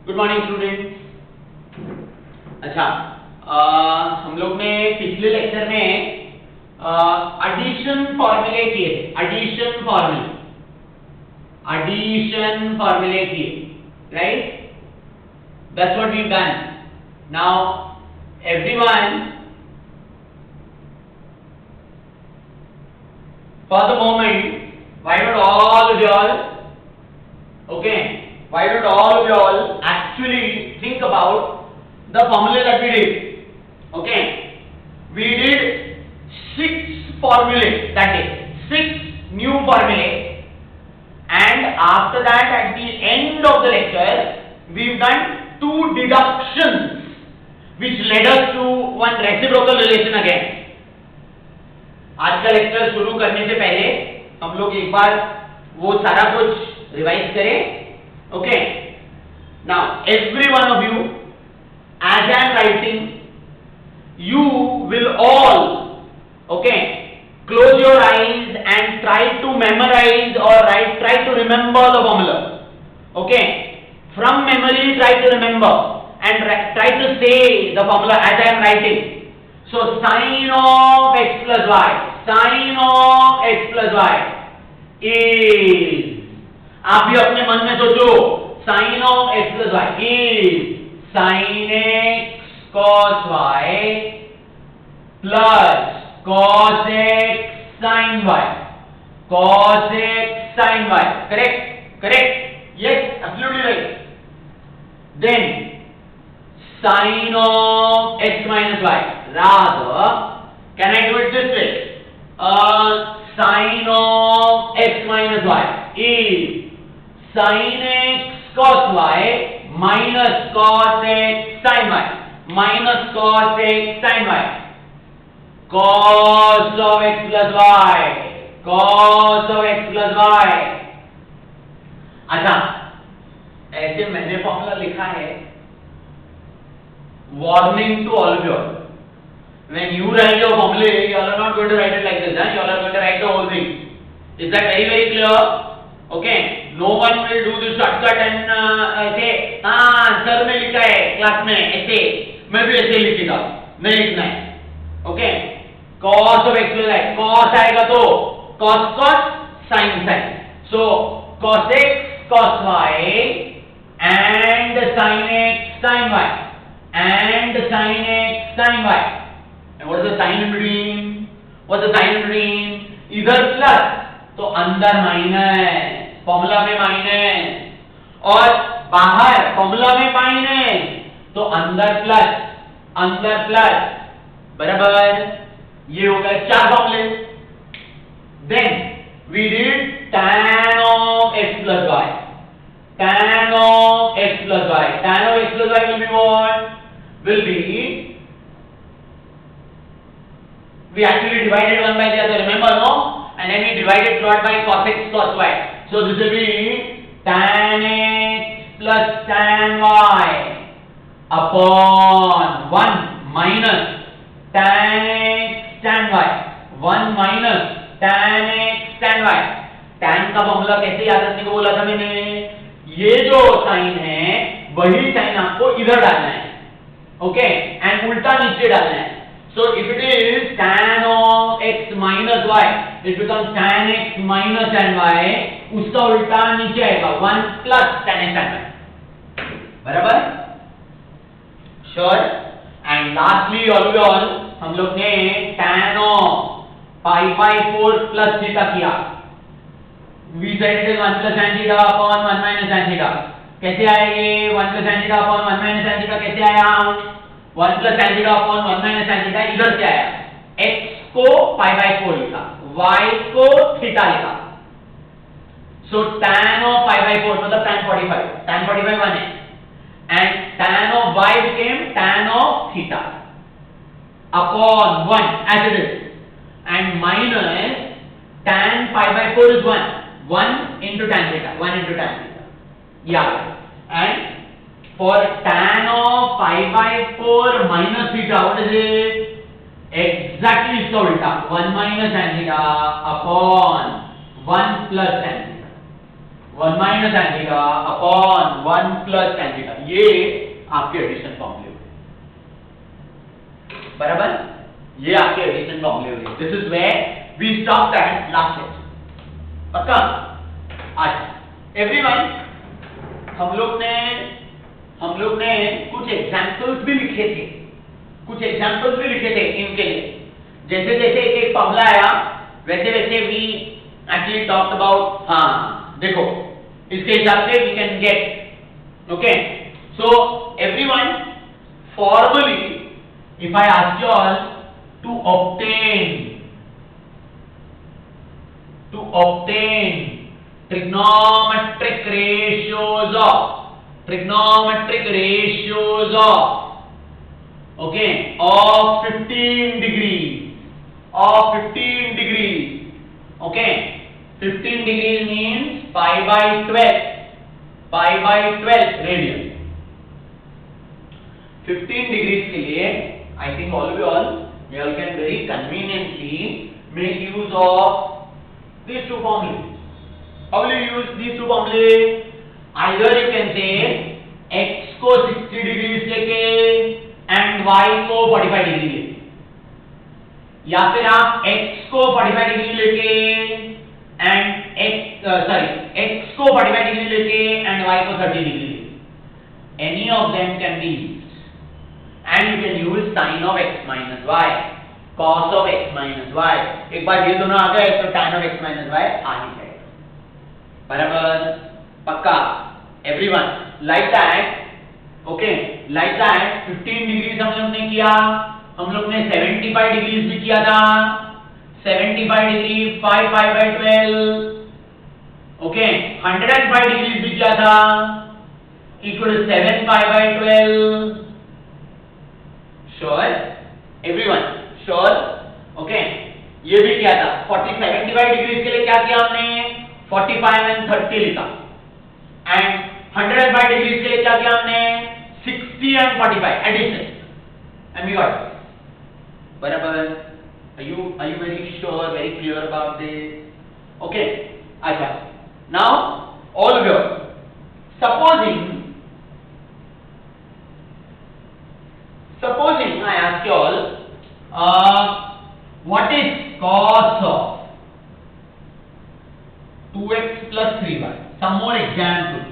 Good morning student. अच्छा, हम लोग ने पिछले लेक्चर में एडिशन फॉर्मूले किए, एडिशन फॉर्मूले किए, right? That's what we done. Now everyone, for the moment, why don't all of y'all, okay, why don't all of y'all actually think about the formula that we did? Okay, we did 6 formulae that day, 6 new formulae, and after that at the end of the lecture we've done 2 deductions which led us to one reciprocal relation again. आज का lecture शुरू करने से पहले हम लोग एक बार वो सारा कुछ रिवाइज करें। Okay, now every one of you, as I am writing, you will all, okay, close your eyes and try to memorise or try to remember the formula. Okay, from memory try to remember and try to say the formula as I am writing. So sin of x plus y, sin of x plus y is, आप भी अपने मन में सोचो, sin of x plus y is sin x cos y plus cos x sin y, cos x sin y, correct, yes, absolutely right. Then sin of x minus y, rather can I do it this way? Sin of x minus y is sin x cos y minus cos x sin y, minus cos x sin y, cos of x plus y, cos of x plus y. अच्छा, ऐसे मैंने formula लिखा है। Warning to all of you all. When you write your formula, you all are not going to write it like this, you all are going to write the whole thing. Is that very clear? Okay, no one will do this shortcut and ऐसे sir ने लिखा है class में ऐसे, मैं भी ऐसे लिखेगा, नहीं लिखना है। Okay, cos of x plus y, cos आएगा तो cos sin, so cos x cos y and sin x sin y and sin x sin y. And what is the sign in between? What's the sign in between? इधर plus तो अंदर minus, formula में minus, और बाहर formula में minus तो अंदर plus, बराबर। ये हो गए 4 फॉर्मूले। Then we did tan of x plus y, tan of x plus y, tan of x plus y will be what? Will be, we actually divided one by the other, remember, no? And then we divided plot by cos x cos y. So this will be tan x plus tan y upon 1 minus tan x tan y, 1 minus tan x tan y. tan का formula कैसे याद रखने को बोला था मैंने? ये जो साइन है वही साइन आपको इधर डालना है, ओके, एंड उल्टा नीचे डालना है। So if it is tan of x minus y, it becomes tan x minus tan y, उसका उल्टा नीचे आएगा 1 plus tan x tan y, बराबर, श्योर। एंड लास्टली ऑल हम लोग ने tan of pi by 4 plus theta किया। V said it is 1 plus tan theta upon 1 minus tan theta। कैसे आएंगे 1 plus tan theta upon 1 minus tan theta? कैसे आया? 1 plus tan theta upon 1 minus tan theta इधर से आया। x को pi by 4 लिखा, y को थीटा लिखा। So tan of pi by 4 मतलब tan 45, tan 45 1 है, and tan of y became tan of theta upon 1 as it is, and minus tan pi by 4 is 1 into tan theta, 1 into tan theta. Yeah, and for tan of pi by 4 minus theta, what is it? Exactly इसका उल्टा, 1 minus tan theta upon 1 plus tan theta, 1 minus tan theta upon 1 plus tan theta, ये आपके addition फॉर्मूले हुए, बराबर, ये आपके addition फॉर्मूले हुए। This is where we stop at last lecture, पक्का? अच्छा एवरीवन, हम लोग ने कुछ एग्जांपल्स भी लिखे थे, इनके लिए। जैसे जैसे एक एक फॉर्मूला आया वैसे वैसे वी एक्चुअली टॉक्ड अबाउट, हाँ देखो इसके हिसाब से we can get, okay. So everyone, formally if I ask you all to obtain trigonometric ratios of okay of 15 degrees, okay, 15 degrees means pi by 12 radian। 15 degrees के लिए I think all you all can very conveniently make use of these two formulas. How will you use these two formulas? Either you can say x को 60 degrees लेके and y को 45 degree लेके, या फिर आप x को 45 degree लेके and x को 45 डिग्री लेके and y को 30 डिग्री लेके, any of them can be used, and you can use sin of x minus y, cos of x minus y। एक बार ये दोनों आ गए तो tan of x minus y आ ही जाएगा, बराबर, पक्का? Everyone, like that, okay, like that 15 degrees हम लोग ने किया, हम लोग ने 75 डिग्रीज भी किया था। 75 degree 5 pi by 12, okay, 105 degrees भी किया था, equal 7 pi by 12। Sure everyone, sure, okay. ये भी किया था 75 डिग्रीज के लिए, क्या किया हमने? 45 and 30 लिखा, एंड 105 डिग्रीज के लिए क्या किया हमने? 60 and 45 addition, and we got it, बराबर? Are you very sure, very clear about this? Okay, अच्छा, now all of you, supposing I ask you all, what is cos of 2x plus 3y? Some more examples,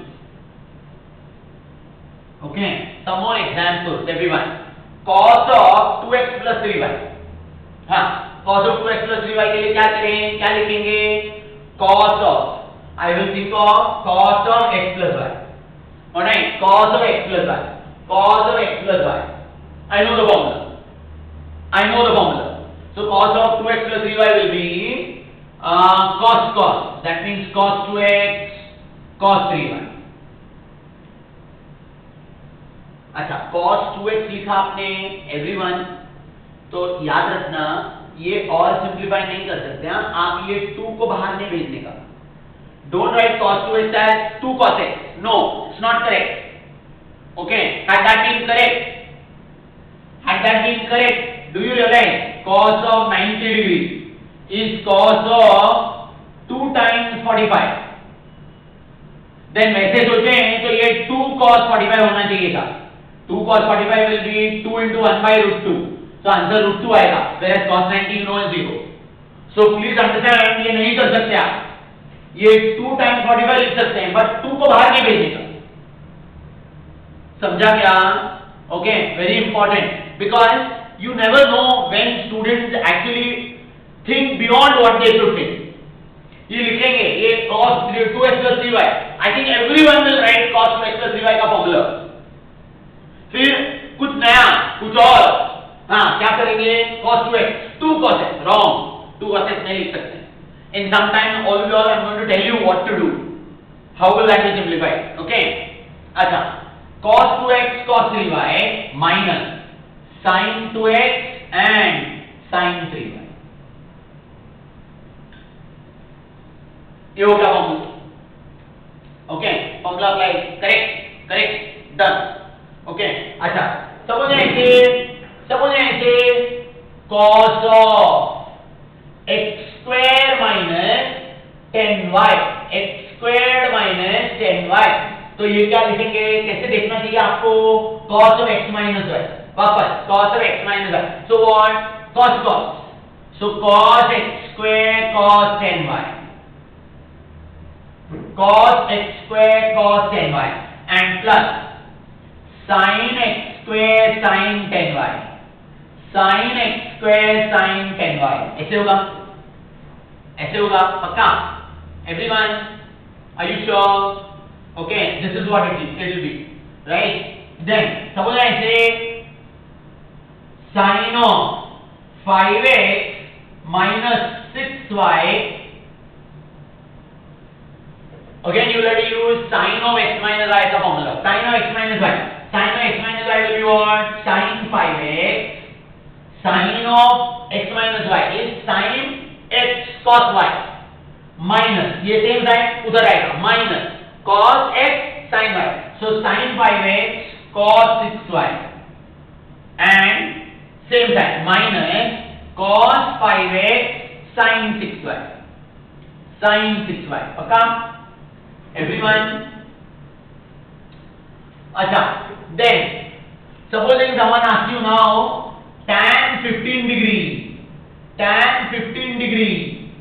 okay, some more examples everyone। cos of 2x plus 3y, हाँ, cos of 2x plus 3y के लिए क्या लिखेंगे? cos of, I will think of cos of x plus y, alright, cos of x plus y, I know the formula, so cos of 2x plus 3y will be cos, that means cos 2x cos 3y। अच्छा, cos 2x लिखा आपने everyone, तो याद रखना ये और simplify नहीं कर सकते हैं आप, ये 2 को बाहर नहीं भेजने का। Don't write cos 2x as 2 cos x, no, it's not correct, okay. had that been correct, do you realize cos of 90 degrees is cos of 2 times 45, then वैसे सोचें तो ये 2 cos 45 होना चाहिए था। 2 cos 45 will be 2 into 1 by root 2, so answer root 2 आएगा, whereas cos 90 you know is 0। so please understand, ये नहीं कर सकते आप, ये 2 times 45 लिख सकते हैं, but 2 को बाहर नहीं भेजेगा, समझा क्या? Okay, very important, because you never know when students actually think beyond what they should think। ये लिखेंगे ये cos 2x plus 3y, I think everyone will write cos 2x plus 3y का फॉर्मूला, फिर कुछ नया, कुछ और, हाँ क्या करेंगे? cos 2x 2 cos x, wrong, 2 cos x नहीं लिख सकते। in some time all I'm going to tell you what to do, how will that be simplified, okay? अच्छा, cos 2x cos 3y minus sin 2x and sin 3y, ये हो गया formula, okay, formula apply, correct, done, okay. अच्छा, suppose ऐसे cos of x square minus 10y, x squared minus 10y। तो ये क्या लिखेंगे, कैसे देखना चाहिए आपको, cos of x minus y, वापस cos of x minus y, so what, cos, so cos x square cos 10y, cos x square cos 10y and plus sin x square sin 10y, sin x square sin 10y, ऐसे होगा पक्का, everyone, are you sure? Okay, this is what it will be, right? Then suppose I say sin of 5x minus 6y. Again you will have to use sin of x minus y का formula, sin of x minus y, sin of x minus y will be what, sin 5x, sin of x minus y is sin x cos y minus, ये same side उधर आएगा, minus cos x sin y, so sin 5x cos 6y and same side minus cos 5x sin 6y, sin 6y, पक्का everyone? अच्छा, then supposing someone asks you now tan 15 degree, tan 15 degree,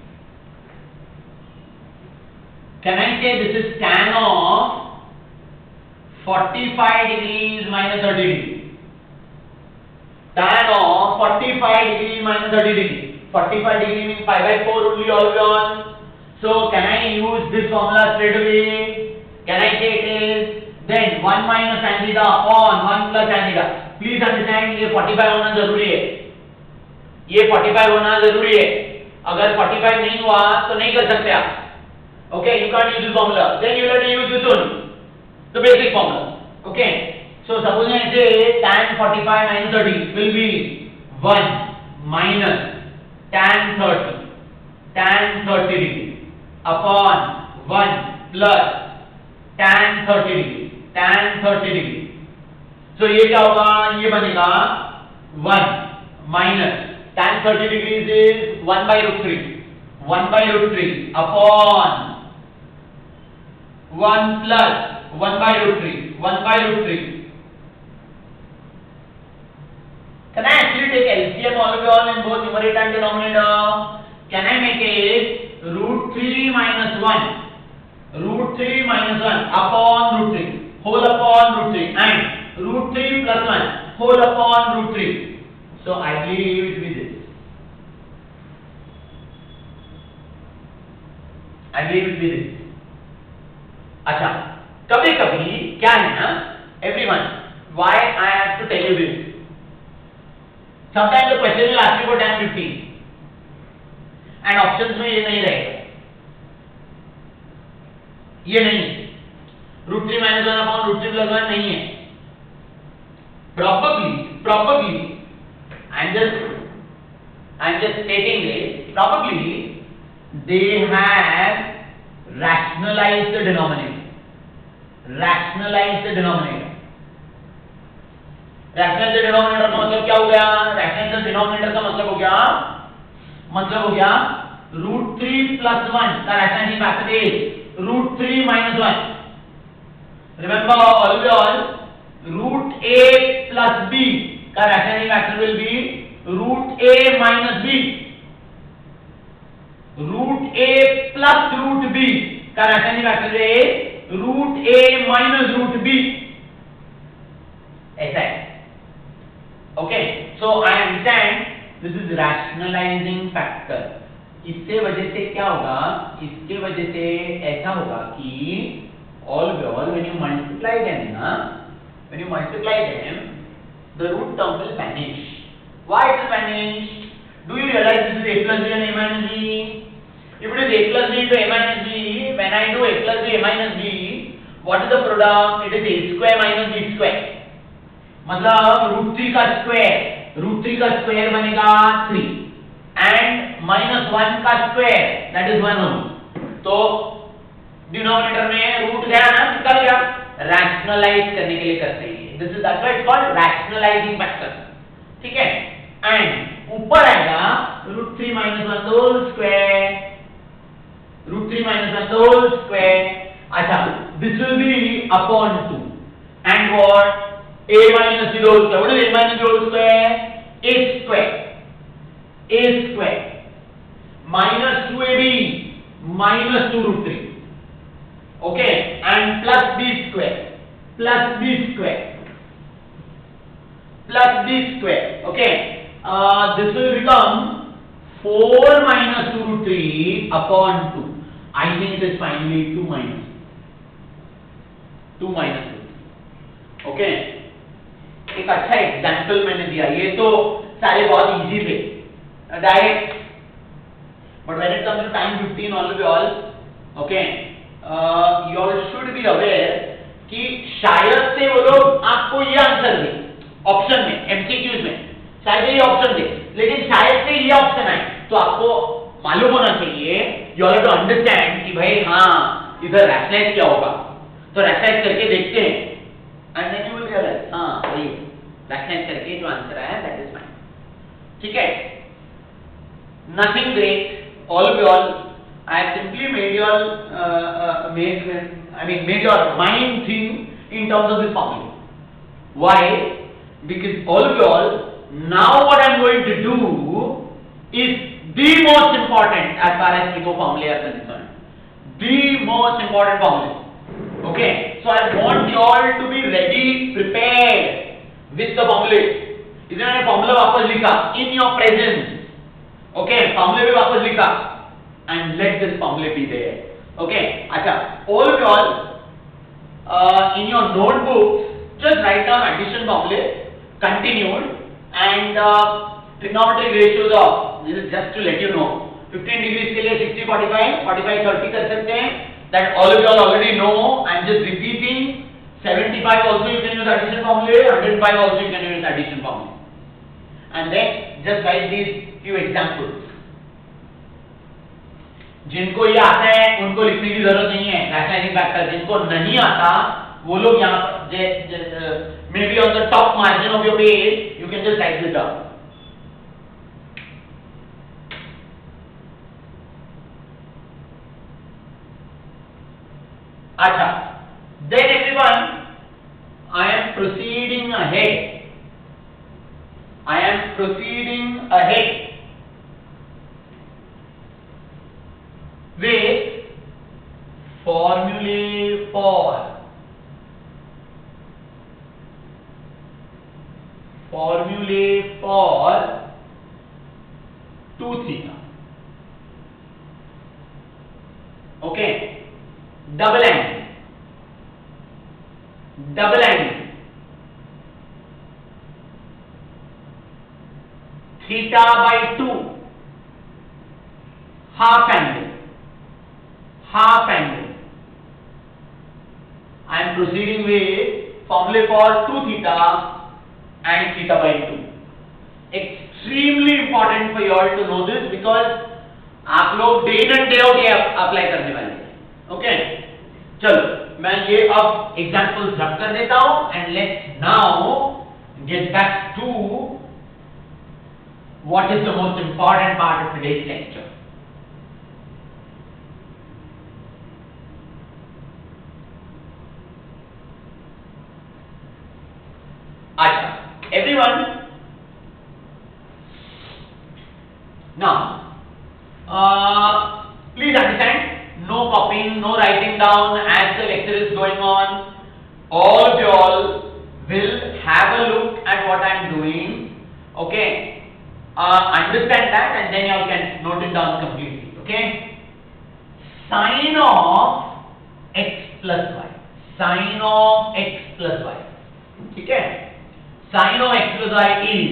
can I say this is tan of 45 degrees minus 30 degree, tan of 45 degree minus 30 degree, 45 degree means 5 by 4 only always. So can I use this formula straight away? Can I say it is then 1 minus tan theta upon 1 plus tan theta. Please understand ये 45 होना जरूरी है, ये 45 होना जरूरी है, अगर 45 नहीं हुआ तो नहीं कर सकते आप. Okay, you can't use this formula, then you have to use this one, the basic formula. Okay, so suppose I say tan 45 minus 30 will be 1 minus tan 30 degree upon 1 plus tan 30 degree. So ये क्या होगा, ये बनेगा 1 minus tan 30 degrees is 1 by root 3 upon 1 plus 1 by root 3. Can I actually take LCM all in both numerator and denominator? Can I make it root 3 minus 1 upon root 3 whole upon root 3 and root 3 plus 1 whole upon root 3. So I believe it will be this. अच्छा, कभी कभी क्या है ना everyone, why I have to tell you this? Sometimes the question will ask you for tan 15 and options में ये नहीं रहेगा, ये नहीं, root 3 minus 1 upon root 3 plus 1 नहीं है. Probably I'm just stating this, probably they have rationalize the denominator. Rationalize the denominator का मतलब क्या हो गया? Rationalize the denominator का मतलब हो गया root 3 plus 1 का rationalizing factor is root 3 minus 1. Remember always root a plus b का rationalizing factor will be root a minus b. root a plus root b का rationalizing factor है root a minus root b. ऐसा है. Okay, so I understand this is rationalizing factor. इससे वजह से क्या होगा? इसके वजह से ऐसा होगा कि all when you multiply them, the root term will vanish. Why it will vanish? Do you realize this is a plus b and a minus b? If it is a plus b into a minus b, when I do a plus b a minus b, what is the product? It is a square minus b square. मतलब root 3 का square बनेगा 3 and minus 1 का square that is 1 only. तो denominator में root गया ना, निकल गया. रैशनलाइज करने के लिए करते हैं. This is that's why it's called rationalising factor. ठीक है. एंड ऊपर आएगा रूट 3 minus 1 whole square. अच्छा, this will be upon 2. And what? A minus 0 whole square. What is A minus 0 whole square? A square. A square. Minus 2AB minus 2 root 3. Okay. And plus B square. Plus B square. Plus B square. Okay. This will become 4 minus 2 root 3 upon 2. I think it is finally 2 minus 2 minus 2. Okay एक अच्छा example मैंने दिया. ये तो सारे बहुत easy थे direct. But when it comes to time 15 all okay you all should be aware कि शायद से वो लोग आपको ये आंसर दे ऑप्शन में, एमसीक्यूज में शायद ये ऑप्शन दे, लेकिन शायद से ये ऑप्शन आए. तो आपको मालूम होना चाहिए, यू हैव टू अंडरस्टैंड कि भाई हाँ इधर रैशनलाइज क्या होगा. तो रैशनलाइज करके देखते हैं and then you will realise हाँ वही रैशनलाइज करके जो आंसर आया दैट इज फाइन. ठीक है. Nothing great. all of you all, I have simply made your made your mind think in terms of this formula. Why? Because all of you all, now what I am going to do is the most important as far as FIFO formulae are concerned. The most important formula. Okay, so I want you all to be ready, prepared with the formula. इसलिए मैंने formula वापस लिखा in your presence. Okay, formula भी वापस लिखा and let this formula be there. Okay, अच्छा, all of you all in your notebooks just write down addition formula, continued and trigonometric ratios of. This is just to let you know. 15 degrees के लिए 60 45 45 30 कर सकते हैं. That all of you all already know. I am just repeating. 75 also you can use addition formula. 105 also you can use addition formula. And then just write these few examples. जिनको ये आता है उनको लिखने की जरूरत नहीं है रैशनलाइजिंग फैक्टर. जिनको नहीं आता वो लोग यहाँ पर may be on the top margin of your page you can just right this down. अच्छा, then everyone, I am proceeding ahead. I am proceeding ahead with formulae for 2 theta. Okay, double angle theta by 2 half angle. I am proceeding with formula for 2 theta and theta by 2. Extremely important for you all to know this because आप लोग day in and day out ये apply करने वाले हैं. Okay, चलो मैं ये अब एग्जांपल्स रख कर देता हूं and let's now get back to what is the most important part of today's lecture. अच्छा, everyone, now please understand, no copying, no writing down as the lecture is going on. All of you all will have a look at what I am doing. Okay, understand that and then you all can note it down completely. Okay, sin of x plus y. Sin of x plus y. ठीक है, sin of x plus y is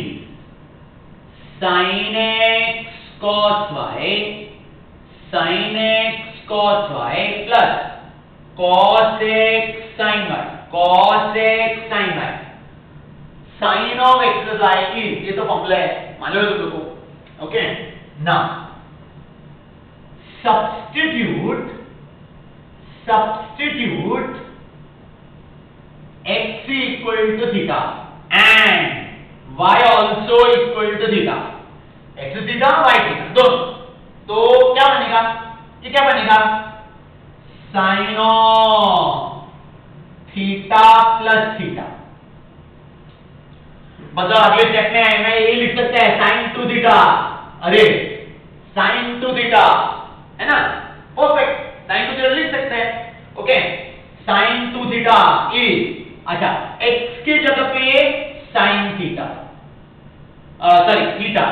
sin x cos y, sin x cos y plus cos x sin y, cos x sin y. sin of x plus y is, ये तो formula है, मान लो तुम लोगों को. Okay, now substitute x equal to theta and y also equal to theta. x is theta, y theta दोनों. तो क्या बनेगा, ये क्या बनेगा, sin of theta plus theta, मतलब अगले स्टेप में मैं ये लिख सकते हैं साइन टू थीटा, अरे साइन टू थीटा है ना, परफेक्ट, साइन टू थीटा लिख सकते हैं, okay, sine two theta is, अच्छा x के जगह पे sine theta, sorry theta,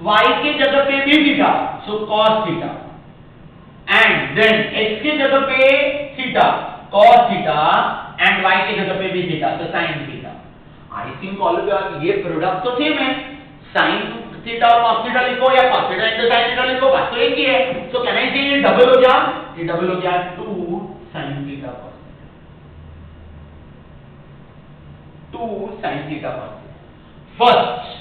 y के जगह पे भी theta, so cos theta, and then x के जगह पे theta cos theta and y के जगह पे भी थीटा, तो sin theta. I think all of ये प्रोडक्ट तो सेम है, sin थीटा और cos थीटा लिखो या cos theta into sin theta लिखो, बात तो एक ही है, सो कैन आई से ये डबल हो गया, ये डबल हो गया 2 sin theta cos theta, 2 sin theta cos theta. First,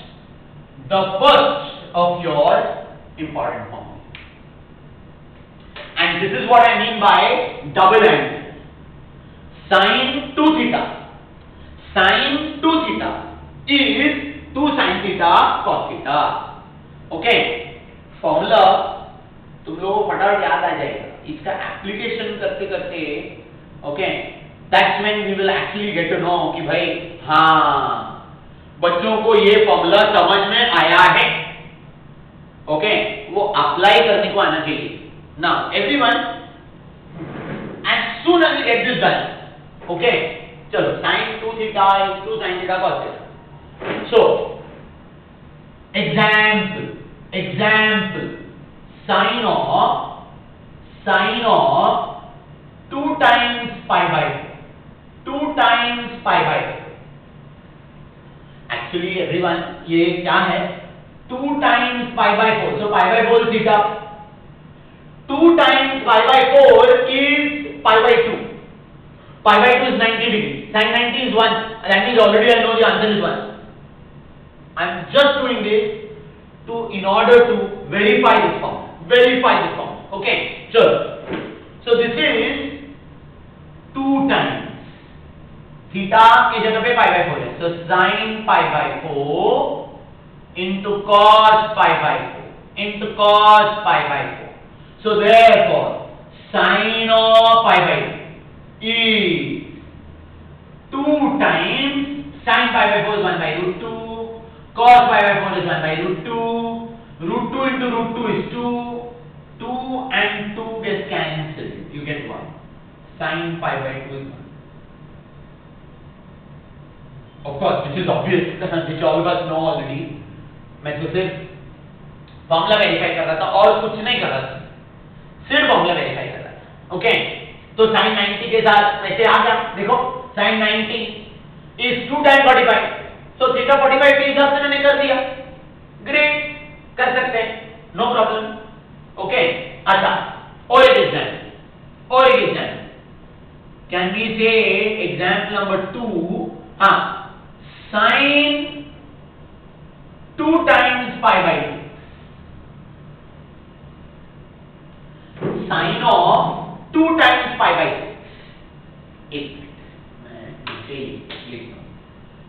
the first of your important formula, and this is what I mean by double angle. Sin 2 theta, sin 2 theta is 2 sin theta cos theta, okay, formula तुम लोगों को फटाफट याद आ जाएगा, इसका application करते करते, okay, that's when we will actually get to know कि भाई हाँ बच्चों को ये फॉर्मूला समझ में आया है, ओके, वो अप्लाई करने को आना चाहिए। Now everyone, as soon as you get this done, okay, चलो sin 2 theta is 2 sin theta cos theta, so example sin of 2 times pi by 4, 2 times pi by 4, actually everyone ये क्या है, 2 times pi by 4, so pi by 4 is theta, 2 times pi by 4 is pi by 2, pi by 2 is 90 degree, sin 90 is 1, that means already I know the answer is 1. I am just doing this to in order to verify this form, okay, so this is 2 times theta की जगह पे pi by 4 है, so sin pi by 4 into cos pi by 4 into cos pi by 4, so therefore sin of pi by 4 is 2 times sin pi by 4 is 1 by root 2, cos pi by 4 is 1 by root 2, root 2 into root 2 is 2, 2 and 2 gets cancelled, you get 1, sin pi by 2 is 1. Of course, this is obvious, which all of us know already. मैं तो सिर्फ formula verify कर रहा था और कुछ नहीं कर रहा था, सिर्फ फॉर्मूला वेरीफाई कर रहा था, ओके, तो sin 90 के साथ वैसे आ गया, देखो sin 90 is 2 times 45, so theta 45 के हिसाब से मैंने कर दिया, ग्रेट, कर सकते हैं, नो प्रॉब्लम, ओके। अच्छा, और एक एग्जाम्पल, कैन वी से एग्जाम्पल नंबर 2, हाँ, sin 2 times pi by 6, sin of 2 times pi by 6, एक मिनट मैं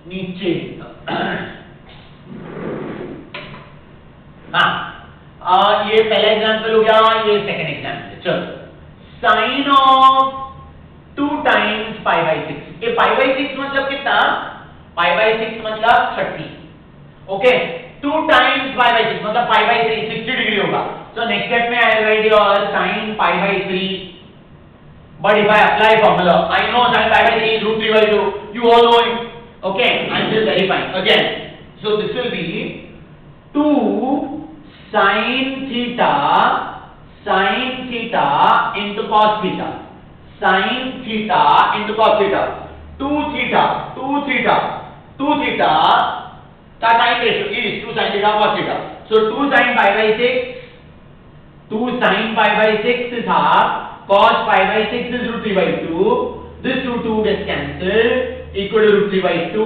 नीचे हाँ, ये पहला एग्जाम्पल हो गया, ये सेकंड एग्जाम्पल है, चलो sin of 2 times pi by 6, ये pi by 6 मतलब कितना, pi by 6 मतलब 30, ओके, 2 times pi by 6 मतलब pi by 3 60 डिग्री होगा, so next step में I will write your sin pi by 3, but if I apply formula, I know sin pi by 3 is root 3 by 2, you all know it, okay, I am just verifying again, so this will be 2 sin theta into cos theta, sin theta into cos theta, 2 theta का time ratio is 2 sin theta cos theta, so 2 sin pi by 6 is half, cos pi by 6 is root 3 by 2, this 2 gets cancelled, equal to root 3 by 2,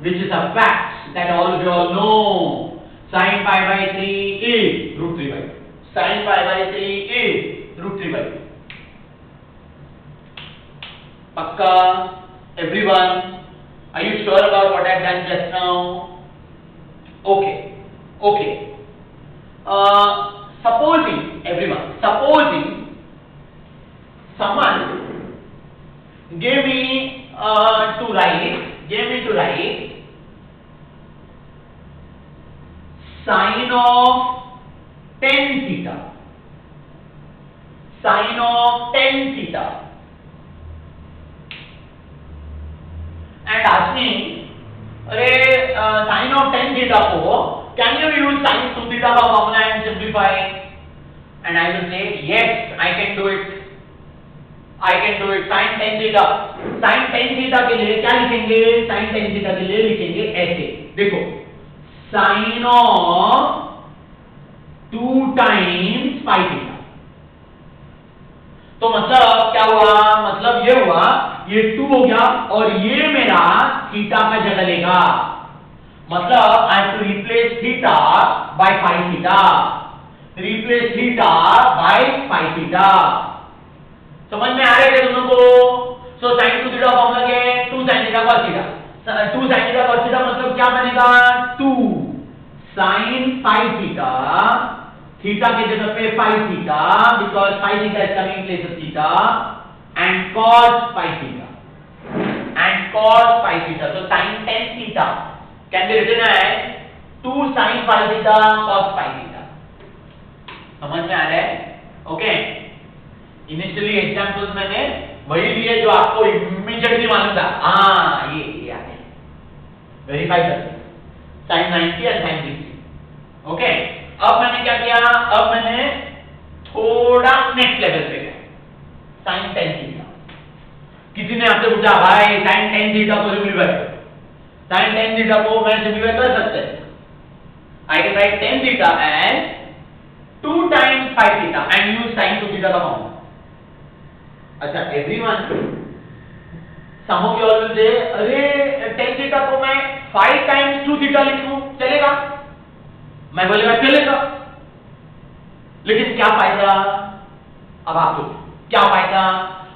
which is a fact that all of you all know, sin pi by 3 is root 3 by 2, sin pi by 3 is root 3 by 2, pakka, everyone, are you sure about what I've done just now? Okay. Supposing someone gave me to write sine of tan theta, and asking, अरे sin of tan theta को can you use sin 2 theta का formula and simplify? And I will say yes, I can do it. sin tan theta के लिए क्या लिखेंगे? sin tan theta के लिए लिखेंगे ऐसे, देखो sin of 2 times phi theta। तो मतलब क्या हुआ? मतलब ये हुआ, ये 2 हो गया और ये मेरा थीटा का जगह लेगा, मतलब I have to replace theta by phi theta, समझ में आ रहे थे दोनों को? सो sin 2 theta फॉर्मूला क्या है? 2 sin theta cos theta, 2 sin theta cos theta मतलब क्या बनेगा? 2 sin phi theta, थीटा के जगह पे phi theta because phi theta is coming in place of theta, and cos phi theta, so sin tan theta can be written as 2 sin phi theta cos phi theta। समझ में आ रहा है? Okay, initially examples मैंने वही लिए जो आपको immediately मालूम था। हाँ, ये आते हैं, वेरीफाई करते हैं, sin 90 और sin 60। ओके, अब मैंने क्या किया? अब मैंने थोड़ा नेक्स्ट लेवल पे गया, sin tan थीटा। किसी ने आपसे पूछा भाई sin tan थीटा को सिंपलीफाई, sin tan थीटा को मैं सिंपलीफाई कर सकते हैं? I can write tan theta as 2 times phi theta and use sin 2 theta का फॉर्मूला। अच्छा, everyone, some of you all will say, अरे tan theta को मैं 5 times 2 theta लिख लूं, चलेगा? मैं बोलेगा चलेगा, लेकिन क्या फायदा? अब आप सोचो क्या फायदा?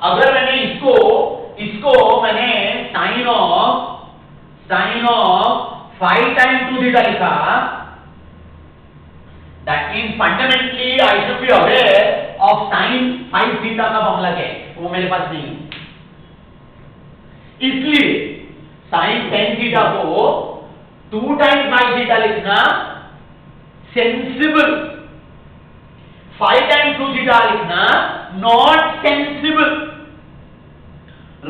अगर मैंने इसको मैंने sin of 5 times 2 theta लिखा, that means fundamentally I should be aware of sin 5 theta का फॉर्मूला क्या है, वो मेरे पास नहीं है। इसलिए sin tan theta को 2 times phi theta लिखना सेंसिबल, 5 times 2 theta लिखना नॉट सेंसिबल।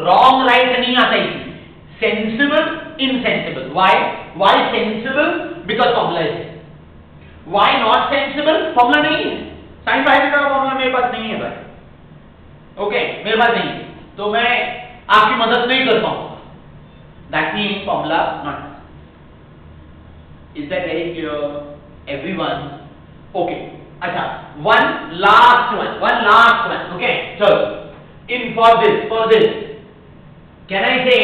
रॉन्ग राइट नहीं आता है, sensible insensible. Why sensible? Because formula है। Why not sensible? फॉर्मूला नहीं है, sin 5 theta का फॉर्मूला मेरे पास नहीं है भाई। ओके, मेरे पास नहीं है, तो मैं आपकी मदद नहीं कर पाऊंगा। That means formula not. Is that very clear everyone? Okay, अच्छा, one last one, okay, चलो, for this can I say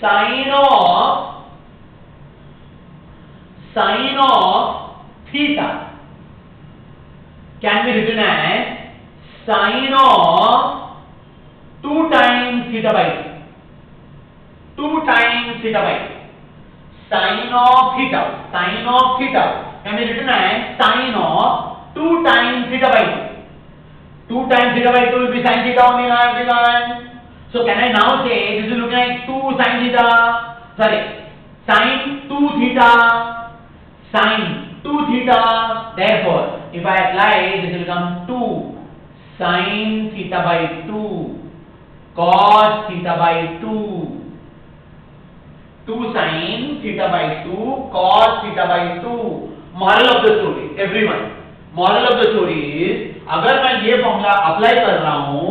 sin of theta can be written as sin of 2 times theta by 2 times theta by sin of theta can be written as sin of 2 times theta by 2. 2 times theta by 2 will be sin theta only, everyone. So can I now say this is looking like 2 sin theta, sorry, sin 2 theta, therefore if I apply this will become 2 sin theta by 2 cos theta by 2, 2 sin theta by 2 cos theta by 2। moral of the story, everyone, moral of the story is, अगर मैं ये formula apply कर रहा हूं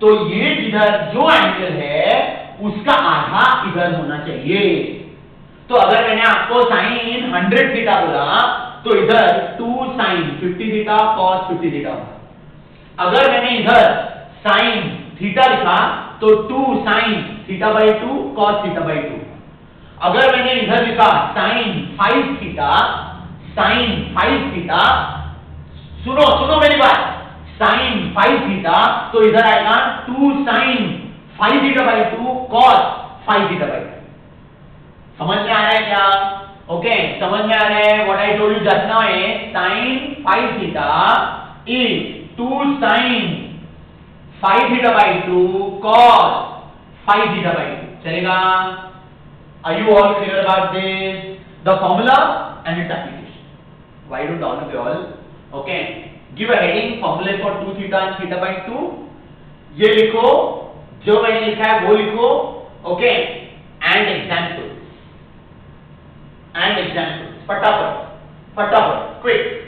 तो ये जिधर जो एंगल है उसका आधा इधर होना चाहिए। तो अगर मैंने आपको sin 100 थीटा बोला तो इधर 2 sin 50 थीटा cos 50 थीटा होगा। अगर मैंने इधर sin थीटा लिखा तो 2 sin theta by 2 cos theta by 2। अगर मैंने इधर लिखा sin 5 थीटा, सुनो मेरी बात, sin 5 थीटा तो इधर आएगा 2 sin 5 theta by 2 cos 5 theta by 2। समझ में आ रहा है क्या? ओके, समझ में आ रहा है? What I told you just now है sin 5 theta is 2 sin 5 theta by 2 cos 5 theta by 2. चलेगा? Are you all clear about this? The formula and its application. Why don't all of you all, okay, give a heading formula for 2 theta and theta by 2. ये लिखो, जो मैंने लिखा है वो लिखो, okay, and examples, फटाफट, quick.